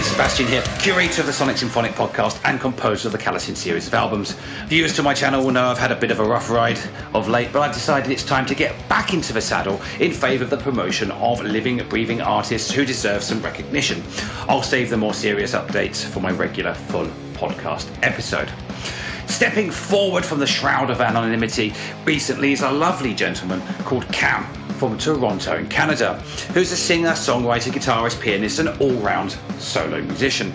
Sebastian here, curator of the Sonic Symphonic podcast and composer of the Kalasin series of albums. Viewers to my channel will know I've had a bit of a rough ride of late, but I've decided it's time to get back into the saddle in favour of the promotion of living, breathing artists who deserve some recognition. I'll save the more serious updates for my regular full podcast episode. Stepping forward from the shroud of anonymity recently is a lovely gentleman called Cam from Toronto in Canada, who's a singer, songwriter, guitarist, pianist and all-round solo musician.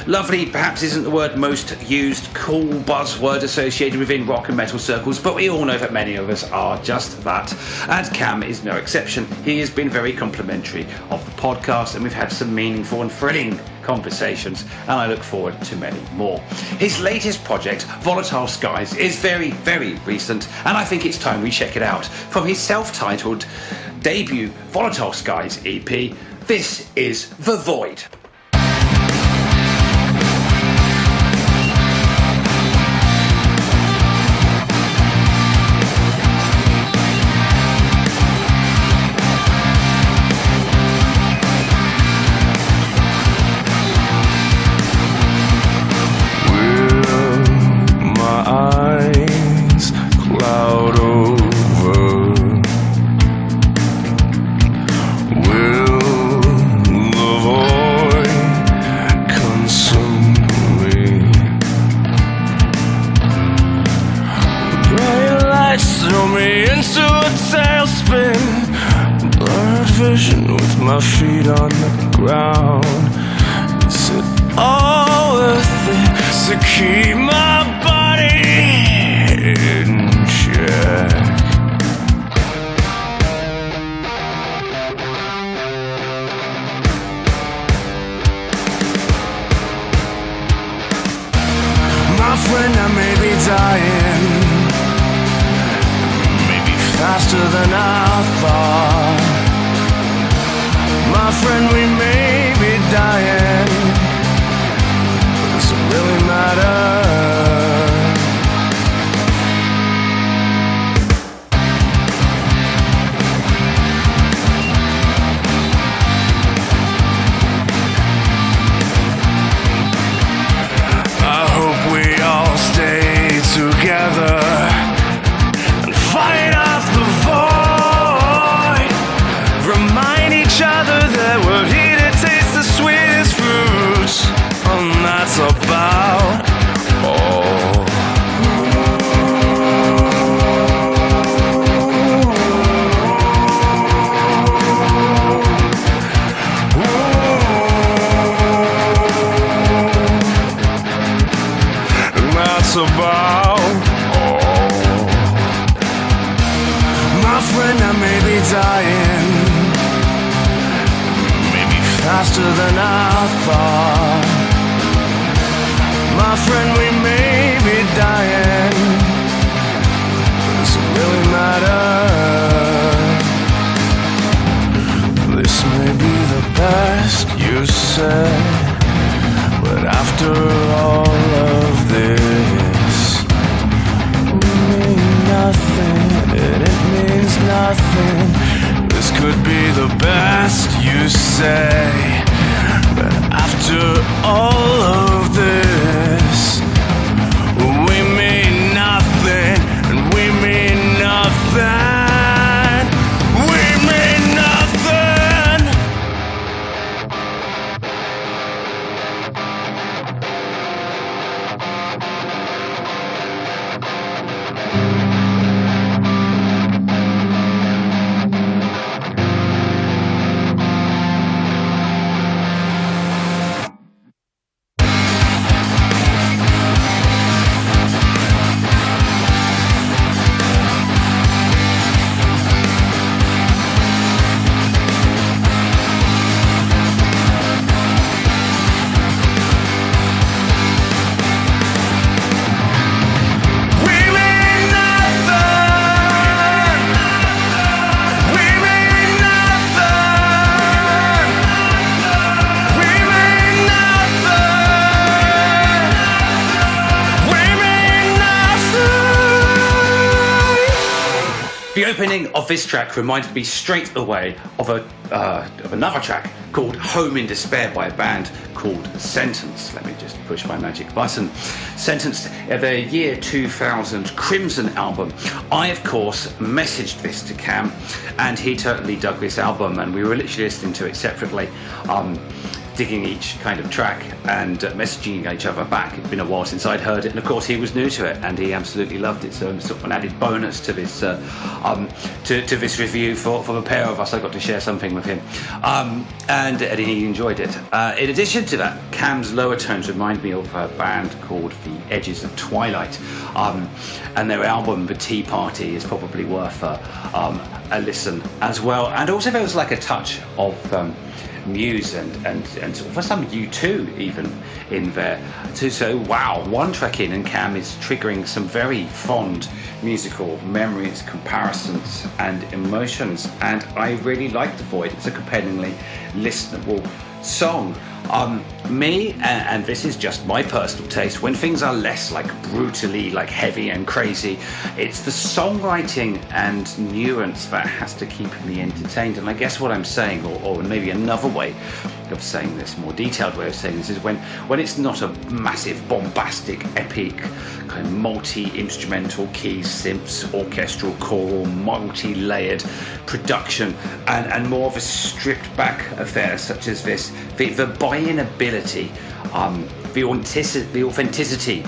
Lovely perhaps isn't the word most used, cool buzzword associated within rock and metal circles, but we all know that many of us are just that, and Cam is no exception. He has been very complimentary of the podcast and we've had some meaningful and thrilling conversations, and I look forward to many more. His latest project, Volatile Skies, is very, very recent, and I think it's time we check it out. From his self-titled debut Volatile Skies EP, this is The Void. My feet on the ground. Is it all worth it to keep my body in check? My friend, I may be dying, maybe faster than I thought. My friend, we may be dying, but does it really matter? I hope we all stay together and fight off the void. Remind each other that we're here to taste the sweetest fruits, and that's about all. And that's about all. My friend, I may be dying, faster than I thought. My friend, we may be dying, but does it really matter? This may be the best you said, but after all of this, we mean nothing, and it means nothing. This could be the best you say, but after all of this, we mean nothing, and we mean nothing. We mean nothing. opening of this track reminded me straight away of another track called Home in Despair by a band called Sentence. Let me just push my magic button. Sentence, their year 2000 Crimson album. I, of course, messaged this to Cam, and he totally dug this album, and we were literally listening to it separately, digging each kind of track and messaging each other back. It'd been a while since I'd heard it, and of course he was new to it, and he absolutely loved it. So sort of an added bonus to this to this review for the pair of us. I got to share something with him, and he enjoyed it. In addition to that, Cam's lower tones remind me of a band called The Edges of Twilight, and their album The Tea Party is probably worth a listen as well. And also there was like a touch of Muse and for some U2 even in there. So wow, one track in and Cam is triggering some very fond musical memories, comparisons and emotions, and I really like The Void. It's a compellingly listenable song. Me, and this is just my personal taste, when things are less like brutally like heavy and crazy, it's the songwriting and nuance that has to keep me entertained. And I guess what I'm saying, or maybe another way of saying this, more detailed way of saying this, is when it's not a massive bombastic epic kind of multi-instrumental keys, synths, orchestral, choral, multi-layered production, and more of a stripped back affair such as this, the buy-in ability, the authenticity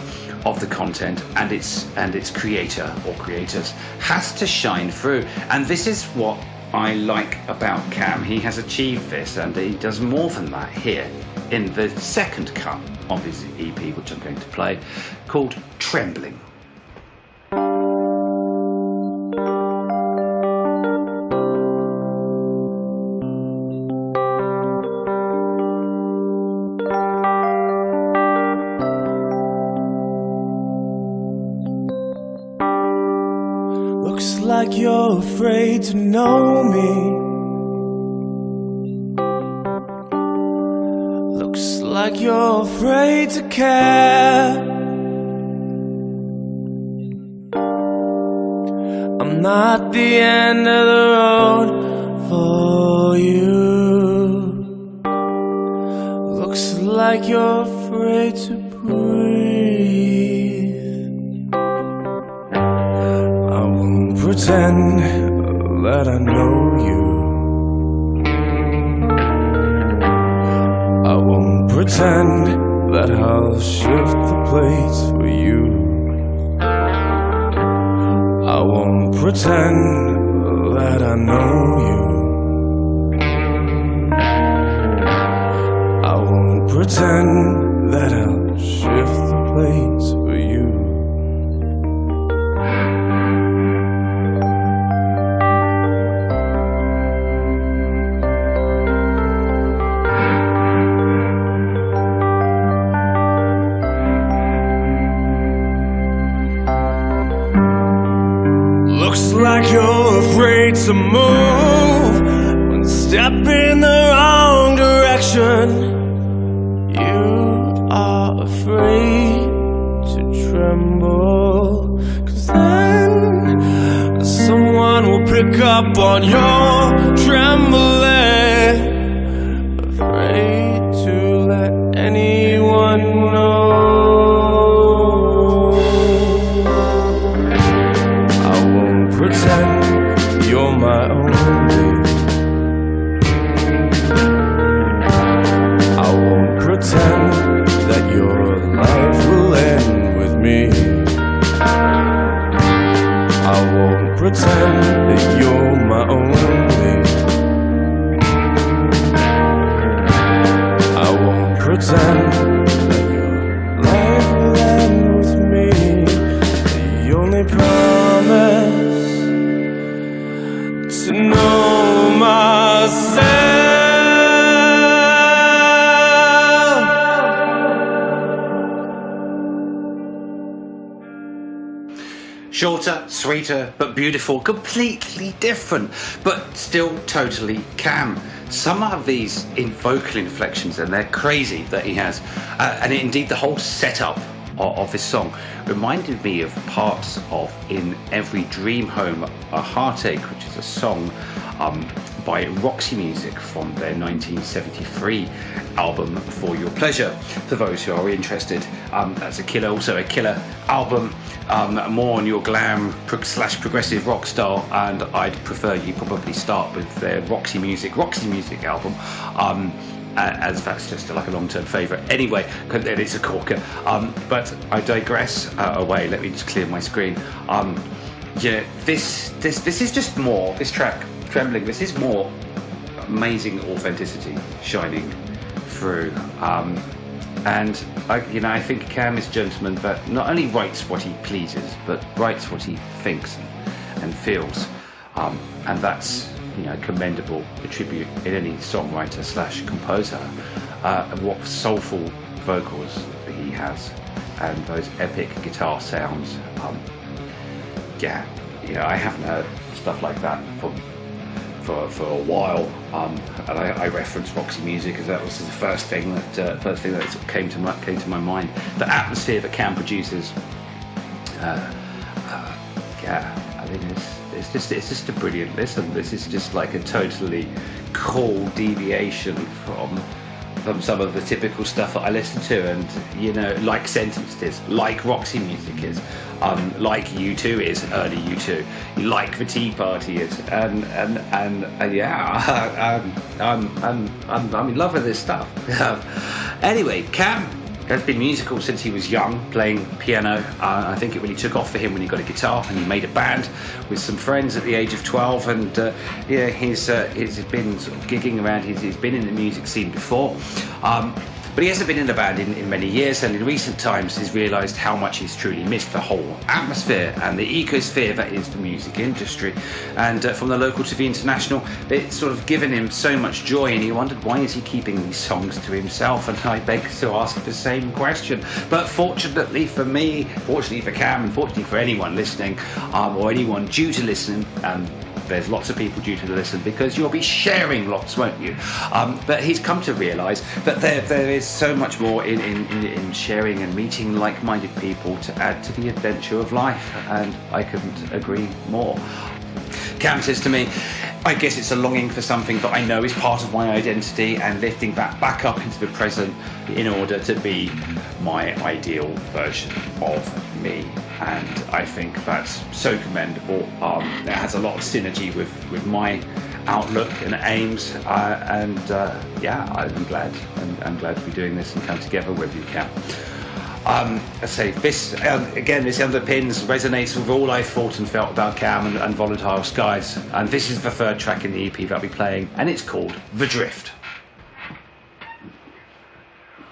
of the content and its creator or creators has to shine through. And this is what I like about Cam. He has achieved this, and he does more than that here in the second cut of his EP, which I'm going to play, called Trembling. Looks like you're afraid to know me. Looks like you're afraid to care. I'm not the end of the road for you. Looks like you're afraid to breathe. I won't pretend that I know you. I won't pretend that I'll shift the plates for you. I won't pretend that I know you. I won't pretend that I'll shift the plates for you. Looks like you're afraid to move, one step in the wrong direction. You are afraid to tremble, 'cause then someone will pick up on your trembling. Afraid to let anyone know. Pretend you're my only. I won't pretend that your life will end with me. I won't pretend that you're my only. I won't pretend that your life will end with me. The only promise to know myself. Shorter, sweeter, but beautiful, completely different, but still totally Cam. Some of these vocal inflections, and they're crazy that he has, and indeed the whole setup of this song reminded me of parts of In Every Dream Home a Heartache, which is a song by Roxy Music from their 1973 album For Your Pleasure. For those who are interested, that's also a killer album, more on your glam / progressive rock style, and I'd prefer you probably start with their Roxy Music album, as that's just like a long-term favourite anyway, because it is a corker. But I digress away. Let me just clear my screen. This is just more, this track Trembling, this is more amazing authenticity shining through, and I think Cam is a gentleman that not only writes what he pleases, but writes what he thinks and feels, and that's commendable attribute in any songwriter / composer. What soulful vocals that he has, and those epic guitar sounds. I haven't heard stuff like that for a while, and I referenced Roxy Music as that was the first thing that came to my mind. The atmosphere that Cam produces, I mean, it's just a brilliant listen. This is just like a totally cool deviation from some of the typical stuff that I listen to, and like Sentenced is, like Roxy Music is, like U2 is, early U2, like the Tea Party is, and I'm in love with this stuff. Anyway, Cam has been musical since he was young, playing piano. I think it really took off for him when he got a guitar and he made a band with some friends at the age of 12. And he's been sort of gigging around. He's been in the music scene before. But he hasn't been in a band in many years, and in recent times he's realised how much he's truly missed the whole atmosphere and the ecosphere that is the music industry. And from the local to the international, it's sort of given him so much joy, and he wondered, why is he keeping these songs to himself? And I beg to ask the same question. But fortunately for me, fortunately for Cam, and fortunately for anyone listening, or anyone due to listen, there's lots of people due to listen because you'll be sharing lots, won't you? But he's come to realise that there is so much more in sharing and meeting like-minded people to add to the adventure of life, and I couldn't agree more. Cam says to me, I guess it's a longing for something that I know is part of my identity, and lifting that back up into the present in order to be my ideal version of me. And I think that's so commendable. It has a lot of synergy with my outlook and aims, I'm glad. I'm glad to be doing this and come together with you, Cam. I say this again. This underpins, resonates with all I thought and felt about Cam and Volatile Skies. And this is the third track in the EP that I'll be playing, and it's called The Drift.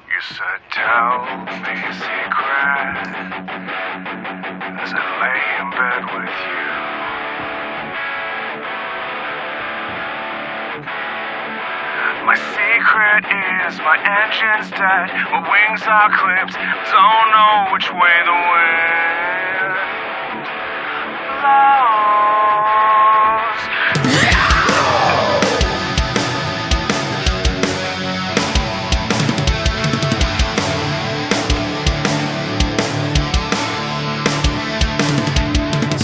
You said, tell me a secret as I lay in bed with you. My secret is my engine's dead, my wings are clipped, don't know which way the wind blows.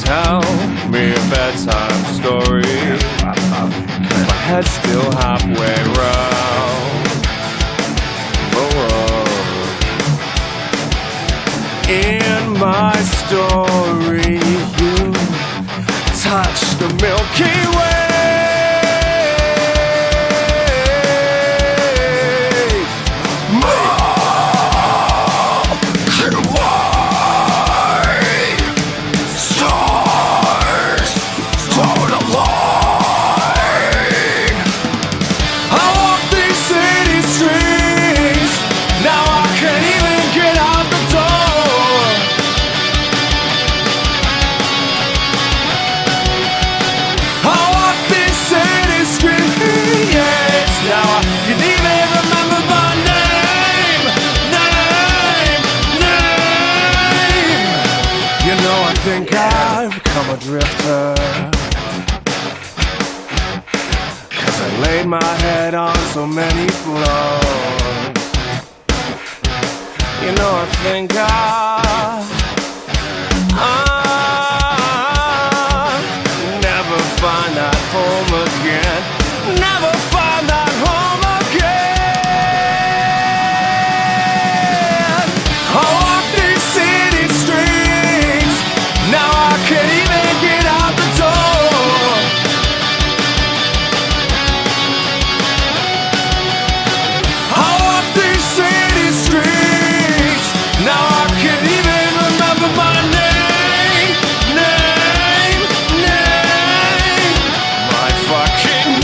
Tell me a bedtime story, 'cause my head's still halfway round. In my story, you touch the Milky Way. A drifter, 'cause I laid my head on so many floors. You know I think I'll never find that home again. Never find that home again. I walk these city streets, now I can't even get out the door. I walk these city streets, now I can't even remember my name, my fucking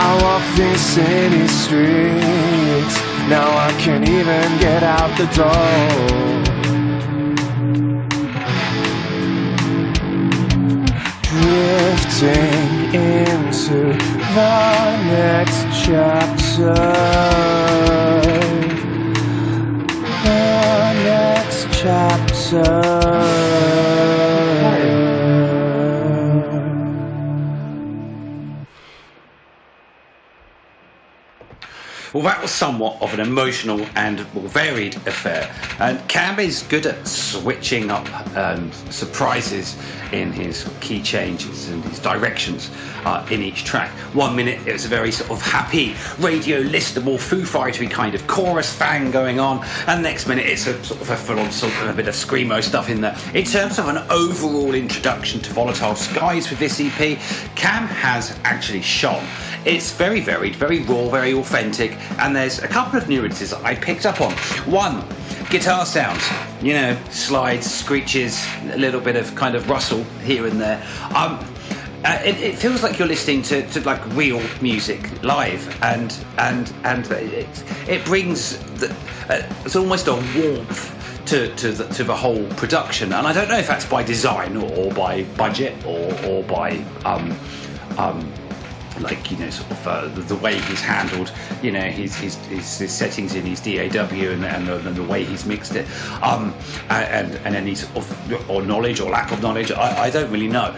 I walk these city streets, now I can't even get out the door. Drifting into the next chapter, the next chapter. Well, that was somewhat of an emotional and varied affair, and Cam is good at switching up surprises in his key changes and his directions in each track. 1 minute it was a very sort of happy, radio listenable, Foo Fightery kind of chorus thing going on, and next minute it's a sort of a full-on sort of a bit of screamo stuff in there. In terms of an overall introduction to Volatile Skies with this EP, Cam has actually shone. It's very varied, very raw, very authentic, and there's a couple of nuances I picked up on. One, guitar sounds, you know, slides, screeches, a little bit of kind of rustle here and there. It feels like you're listening to like real music live, and it brings it's almost a warmth to the whole production, and I don't know if that's by design or by budget or by like, you know, sort of the way he's handled, you know, his settings in his DAW and the way he's mixed it, and any sort of or knowledge or lack of knowledge, I don't really know.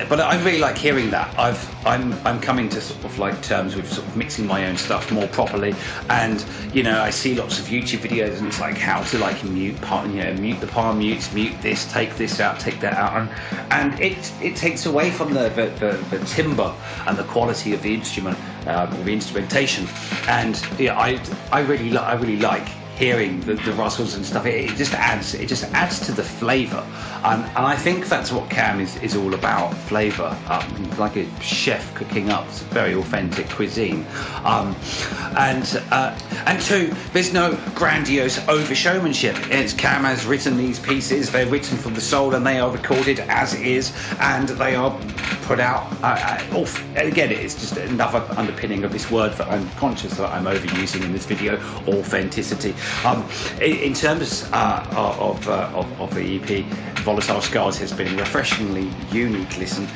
But I really like hearing that. I'm coming to sort of like terms with sort of mixing my own stuff more properly, and you know, I see lots of YouTube videos and it's like how to like mute the palm mutes, mute this, take this out, take that out, and it takes away from the timbre and the quality of the instrument, the instrumentation, and yeah, I really like hearing the rustles and stuff. It just adds to the flavour, and I think that's what Cam is all about, flavour. Like a chef cooking up very authentic cuisine, and two, there's no grandiose over showmanship. It's Cam has written these pieces, they're written from the soul, and they are recorded as is, and they are put out again, it's just another underpinning of this word that I'm conscious that I'm overusing in this video, authenticity. In terms of the EP, Volatile Skies has been a refreshingly unique listen.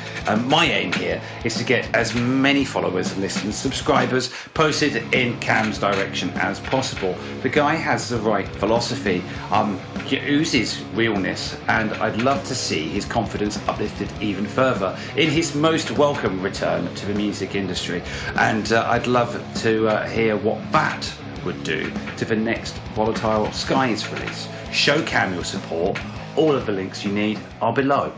My aim here is to get as many followers and listeners, subscribers posted in Cam's direction as possible. The guy has the right philosophy, he oozes realness, and I'd love to see his confidence uplifted even further in his most welcome return to the music industry, and I'd love to hear what that would do to the next Volatile Skies release. Show Cam your support. All of the links you need are below.